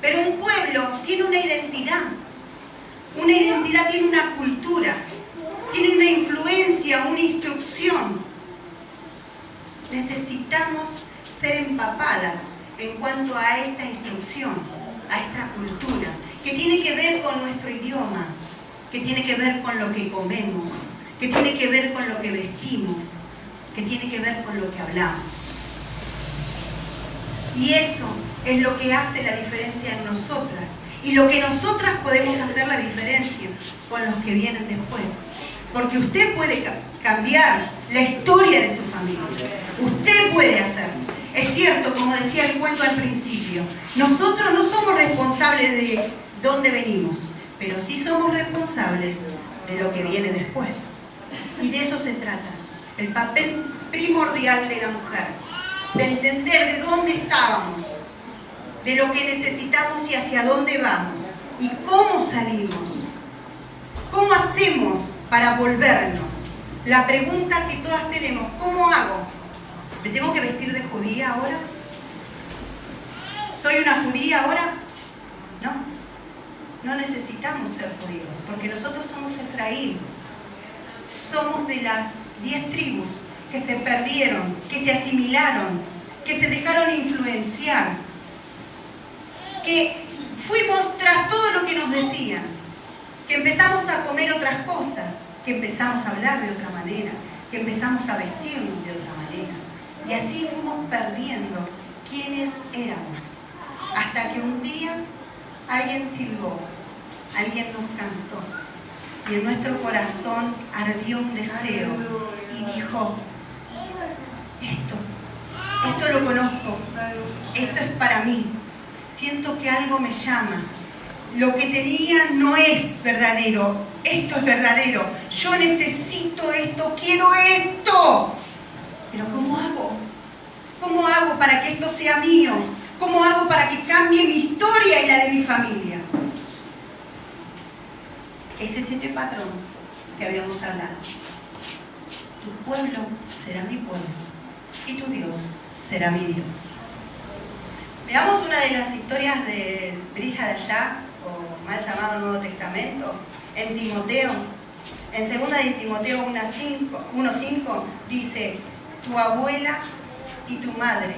Pero un pueblo tiene una identidad. Una identidad tiene una cultura. Tiene una influencia, una instrucción. Necesitamos ser empapadas en cuanto a esta instrucción, a esta cultura, que tiene que ver con nuestro idioma, que tiene que ver con lo que comemos, que tiene que ver con lo que vestimos, que tiene que ver con lo que hablamos. Y eso es lo que hace la diferencia en nosotras. Y lo que nosotras podemos hacer la diferencia con los que vienen después. Porque usted puede cambiar la historia de su familia. Usted puede hacerlo. Es cierto, como decía el cuento al principio, nosotros no somos responsables de dónde venimos, pero sí somos responsables de lo que viene después. Y de eso se trata. El papel primordial de la mujer. De entender de dónde estábamos, de lo que necesitamos y hacia dónde vamos, y cómo salimos, cómo hacemos para volvernos. La pregunta que todas tenemos, ¿cómo hago? ¿Me tengo que vestir de judía ahora? ¿Soy una judía ahora? No, no necesitamos ser judíos, porque nosotros somos Efraín, somos de las 10 tribus, que se perdieron, que se asimilaron, que se dejaron influenciar, que fuimos tras todo lo que nos decían, que empezamos a comer otras cosas, que empezamos a hablar de otra manera, que empezamos a vestirnos de otra manera. Y así fuimos perdiendo quiénes éramos, hasta que un día alguien silbó, alguien nos cantó, y en nuestro corazón ardió un deseo y dijo, esto lo conozco, esto es para mí, siento que algo me llama, lo que tenía no es verdadero, esto es verdadero, yo necesito esto, quiero esto, pero ¿cómo hago? ¿Cómo hago para que esto sea mío? ¿Cómo hago para que cambie mi historia y la de mi familia? Ese es este patrón que habíamos hablado. Tu pueblo será mi pueblo y tu Dios será mi Dios. Veamos una de las historias de Brija de allá, o mal llamado Nuevo Testamento, en Timoteo. En 2 de Timoteo 1:5 dice, tu abuela y tu madre.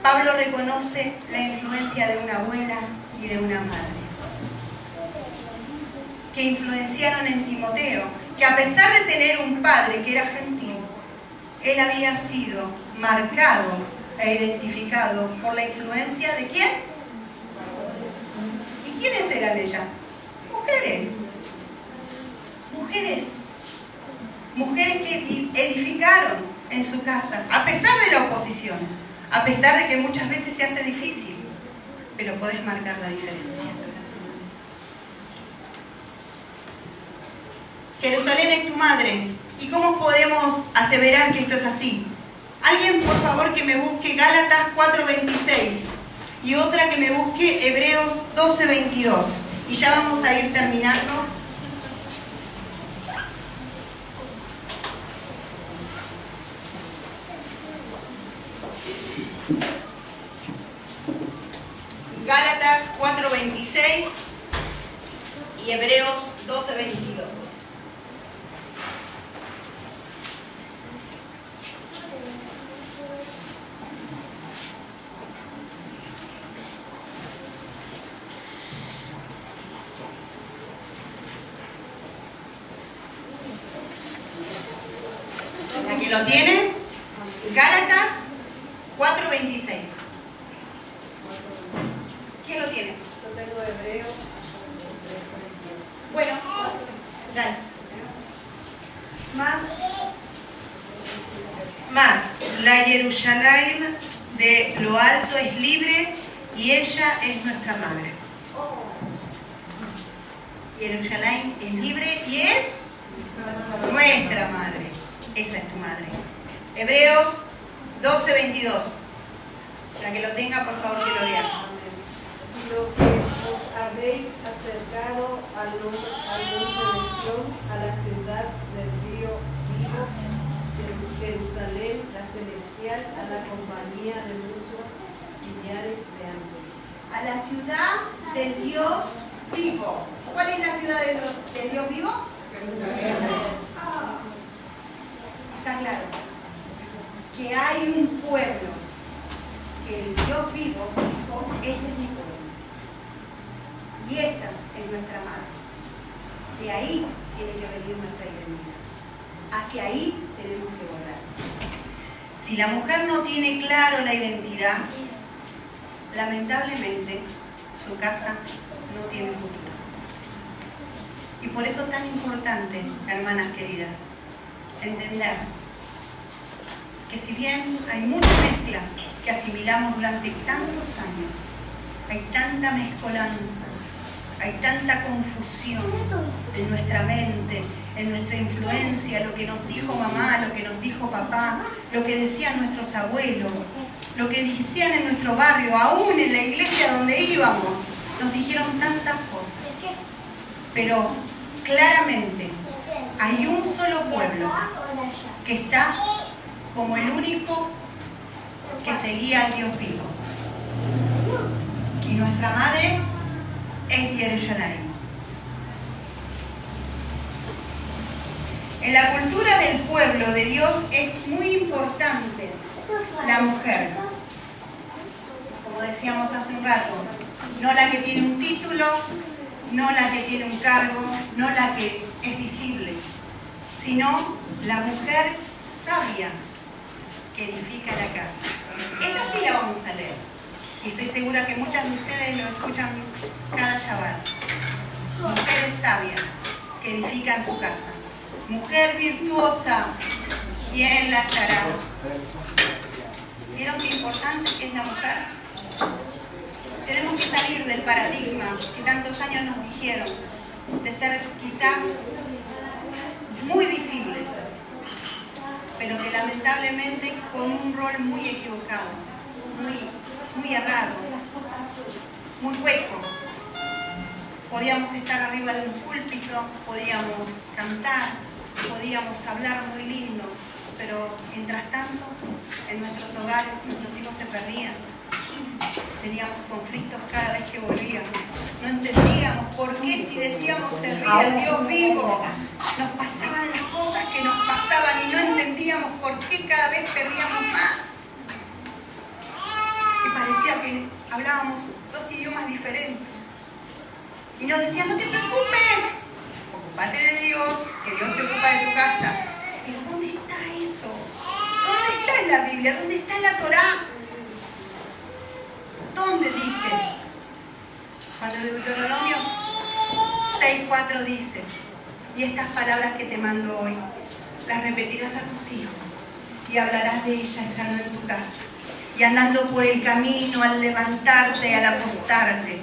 Pablo reconoce la influencia de una abuela y de una madre. que influenciaron en Timoteo, que a pesar de tener un padre que era gentil, él había sido marcado e identificado por la influencia ¿de quién? ¿Y quiénes eran ellas? Mujeres. Mujeres. Mujeres que edificaron en su casa, a pesar de la oposición, a pesar de que muchas veces se hace difícil, pero podés marcar la diferencia. Jerusalén es tu madre. ¿Y cómo podemos aseverar que esto es así? Alguien, por favor, que me busque Gálatas 4:26 y otra que me busque Hebreos 12:22. Y ya vamos a ir terminando. Gálatas 4:26 y Hebreos 12:22. ¿La que lo tienen? Gálatas 4:26. ¿Quién lo tiene? Yo tengo Hebreos. Bueno, dale. Más, la Jerusalén de lo alto es libre y ella es nuestra madre. Jerusalén es libre y es nuestra madre. Esa es tu madre. Hebreos 12:22. La que lo tenga, por favor, que lo lea. Sino que os habéis acercado al monte de Sión, a la ciudad del río vivo, Jerusalén, la celestial, a la compañía de muchos millares de ángeles. A la ciudad del Dios vivo. ¿Cuál es la ciudad del Dios vivo? Está claro. Que hay un pueblo que el Dios vivo dijo, ese es mi pueblo. Y esa es nuestra madre. De ahí tiene que venir nuestra identidad. Hacia ahí tenemos que volver. Si la mujer no tiene claro la identidad, lamentablemente su casa no tiene futuro. Y por eso es tan importante, hermanas queridas, entender que si bien hay mucha mezcla que asimilamos durante tantos años, hay tanta mezcolanza, hay tanta confusión en nuestra mente, en nuestra influencia, lo que nos dijo mamá, lo que nos dijo papá, lo que decían nuestros abuelos, lo que decían en nuestro barrio, aún en la iglesia donde íbamos, nos dijeron tantas cosas. Pero claramente hay un solo pueblo que está como el único que seguía al Dios vivo. Y nuestra madre es Jerusalén. En la cultura del pueblo de Dios es muy importante la mujer. Como decíamos hace un rato, no la que tiene un título, no la que tiene un cargo, no la que es visible, sino la mujer sabia que edifica la casa. Esa sí la vamos a leer. Y estoy segura que muchas de ustedes lo escuchan cada Shabbat. Mujeres sabias que edifican su casa. Mujer virtuosa, ¿quién la hallará? ¿Vieron qué importante es la mujer? Tenemos que salir del paradigma que tantos años nos dijeron, de ser quizás muy visibles, pero que lamentablemente con un rol muy equivocado, muy errado, muy hueco. Podíamos estar arriba de un púlpito, podíamos cantar, podíamos hablar muy lindo, pero mientras tanto en nuestros hogares nuestros hijos se perdían. Teníamos conflictos cada vez que volvíamos. No entendíamos por qué si decíamos servir al Dios vivo, nos pasaban las cosas que nos pasaban y no entendíamos por qué cada vez perdíamos más. Y parecía que hablábamos dos idiomas diferentes. Y nos decían, no te preocupes, ocúpate de Dios, que Dios se ocupa de tu casa. Pero ¿dónde está eso? ¿Dónde está en la Biblia? ¿Dónde está en la Torá? ¿Dónde dice? Cuando Deuteronomio 6:4 dice, y estas palabras que te mando hoy, las repetirás a tus hijos y hablarás de ellas estando en tu casa y andando por el camino, al levantarte y al acostarte.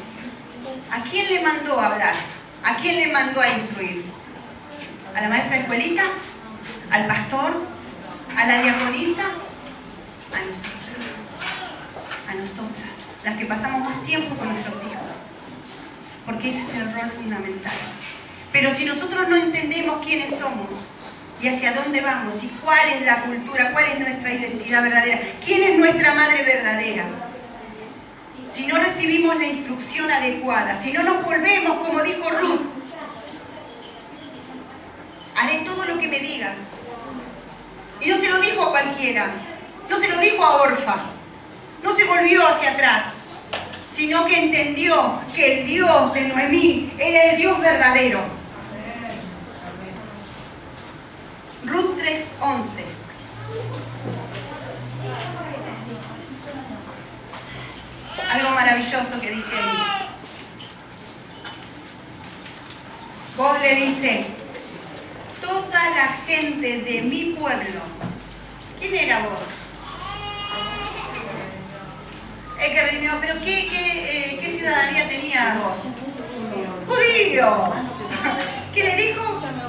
¿A quién le mandó a hablar? ¿A quién le mandó a instruir? ¿A la maestra de escuelita? ¿Al pastor? ¿A la diaconisa? A nosotras. A nosotras, las que pasamos más tiempo con nuestros hijos. Porque ese es el rol fundamental. Pero si nosotros no entendemos quiénes somos y hacia dónde vamos y cuál es la cultura, cuál es nuestra identidad verdadera, quién es nuestra madre verdadera, si no recibimos la instrucción adecuada, si no nos volvemos, como dijo Ruth, haré todo lo que me digas. Y no se lo dijo a cualquiera, no se lo dijo a Orfa, no se volvió hacia atrás, sino que entendió que el Dios de Noemí era el Dios verdadero. Ruth 3:11. Algo maravilloso que dice ahí. Vos le dice, toda la gente de mi pueblo. ¿Quién era vos? Que redimió, pero ¿qué ciudadanía tenía vos? ¡Judío! ¿Qué le dijo?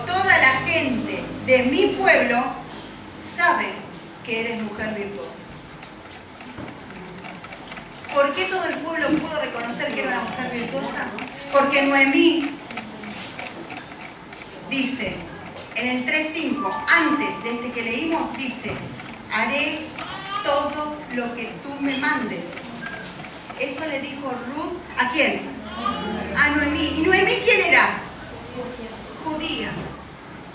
Toda la gente de mi pueblo sabe que eres mujer virtuosa. ¿Por qué todo el pueblo pudo reconocer que era una mujer virtuosa? Porque Noemí dice, en el 3:5, antes de este que leímos, dice, haré todo lo que tú me mandes. Eso le dijo Ruth, ¿a quién? A Noemí. ¿Y Noemí quién era? Judía.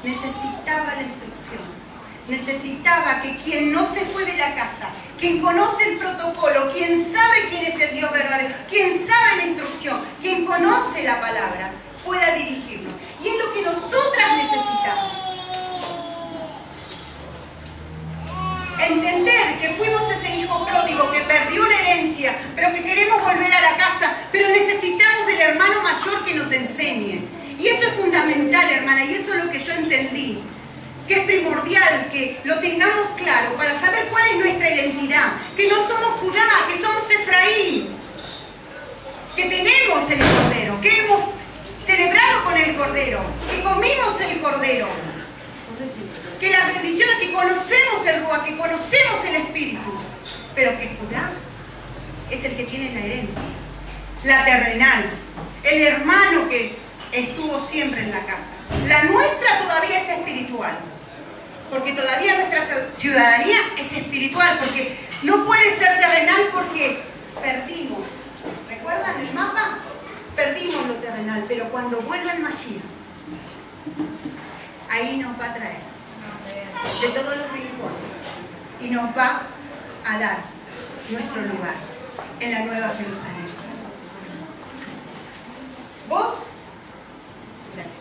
Necesitaba la instrucción. Necesitaba que quien no se fue de la casa, quien conoce el protocolo, quien sabe quién es el Dios verdadero, quien sabe la instrucción, quien conoce la palabra, pueda dirigirnos. Y es lo que nosotras necesitamos. Entender que fuimos ese hijo pródigo que perdió la herencia, pero que queremos volver a la casa, pero necesitamos del hermano mayor que nos enseñe. Y eso es fundamental, hermana, y eso es lo que yo entendí, que es primordial que lo tengamos claro para saber cuál es nuestra identidad, que no somos Judá, que somos Efraín, que tenemos el Cordero, que hemos celebrado con el Cordero, que comimos el Cordero, que las bendiciones, que conocemos el Ruach, que conocemos el Espíritu, pero que Judá es el que tiene la herencia, la terrenal, el hermano que estuvo siempre en la casa. La nuestra todavía es espiritual, porque todavía nuestra ciudadanía es espiritual, porque no puede ser terrenal porque perdimos. ¿Recuerdan el mapa? Perdimos lo terrenal, pero cuando vuelva el Mashiach, ahí nos va a traer de todos los rincones y nos va a dar nuestro lugar en la Nueva Jerusalén. ¿Vos? Gracias.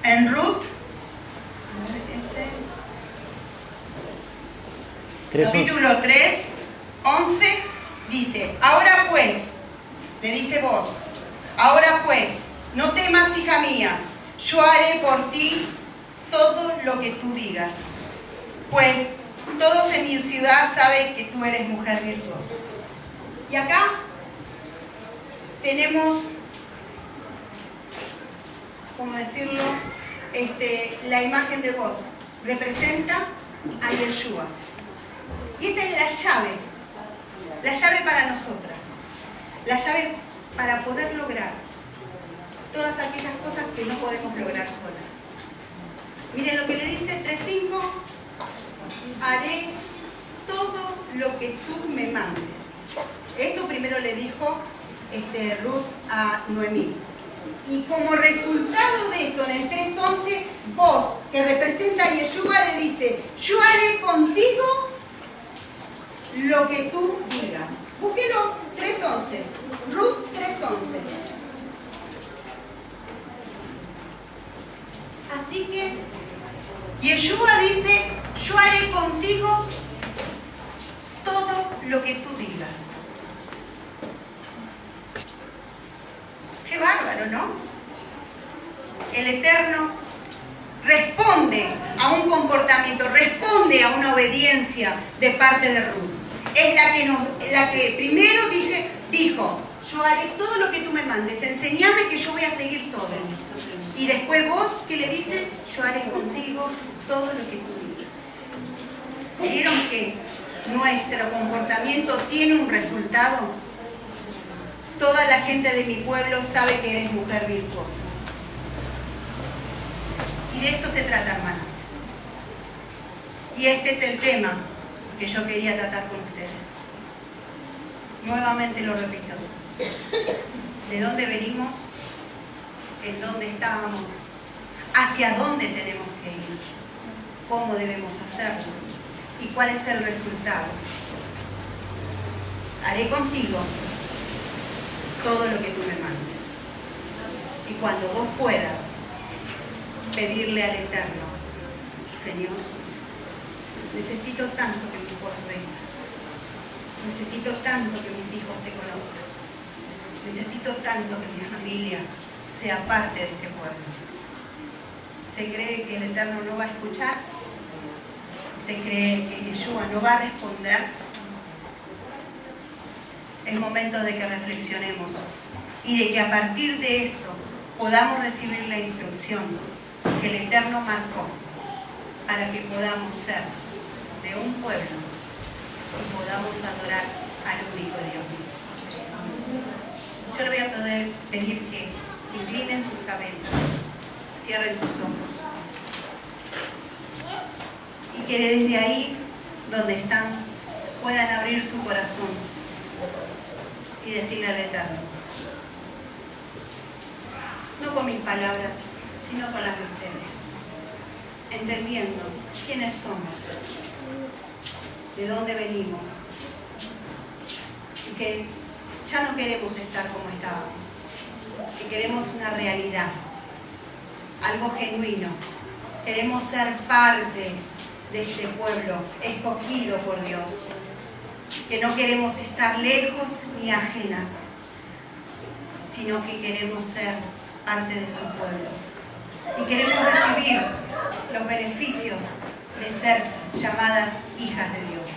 En Ruth, capítulo 3, 11, dice, ahora pues, le dice vos, ahora pues, no temas, hija mía, yo haré por ti todo lo que tú digas, pues todos en mi ciudad saben que tú eres mujer virtuosa. Y acá tenemos, ¿cómo decirlo? La imagen de vos representa a Yeshua. Y esta es la llave para nosotras, la llave para poder lograr todas aquellas cosas que no podemos lograr solas. Miren lo que le dice 3:5, haré todo lo que tú me mandes. Eso primero le dijo Ruth a Noemí. Y como resultado de eso, en el 3:11 entonces vos, que representa a Yeshua, le dice, yo haré contigo lo que tú digas. Búsquelo, 3:11. Ruth 3:11. Así que Yeshua dice, yo haré contigo todo lo que tú digas. Qué bárbaro, ¿no? El Eterno responde a un comportamiento, responde a una obediencia de parte de Ruth. Es la que primero dijo, yo haré todo lo que tú me mandes, enseñame que yo voy a seguir todo. Y después vos, ¿qué le dices? Yo haré contigo todo lo que tú digas. ¿Vieron que nuestro comportamiento tiene un resultado? Toda la gente de mi pueblo sabe que eres mujer virtuosa. Y de esto se trata, hermanas. Y este es el tema que yo quería tratar con ustedes. Nuevamente lo repito. ¿De dónde venimos? ¿En dónde estábamos? ¿Hacia dónde tenemos que ir? ¿Cómo debemos hacerlo? ¿Y cuál es el resultado? Haré contigo todo lo que tú me mandes. Y cuando vos puedas pedirle al Eterno, Señor, necesito tanto que mi esposo venga. Necesito tanto que mis hijos te conozcan. Necesito tanto que mi familia sea parte de este pueblo. ¿Usted cree que el Eterno no va a escuchar? ¿Usted cree que Yeshua no va a responder? Es momento de que reflexionemos y de que a partir de esto podamos recibir la instrucción que el Eterno marcó para que podamos ser de un pueblo y podamos adorar al único Dios. Yo le voy a poder pedir que inclinen sus cabezas, cierren sus ojos y que desde ahí donde están puedan abrir su corazón y decirle al Eterno, no con mis palabras, sino con las de ustedes, entendiendo quiénes somos, de dónde venimos y que ya no queremos estar como estábamos, que queremos una realidad, algo genuino, queremos ser parte de este pueblo escogido por Dios, que no queremos estar lejos ni ajenas, sino que queremos ser parte de su pueblo y queremos recibir los beneficios de ser llamadas hijas de Dios.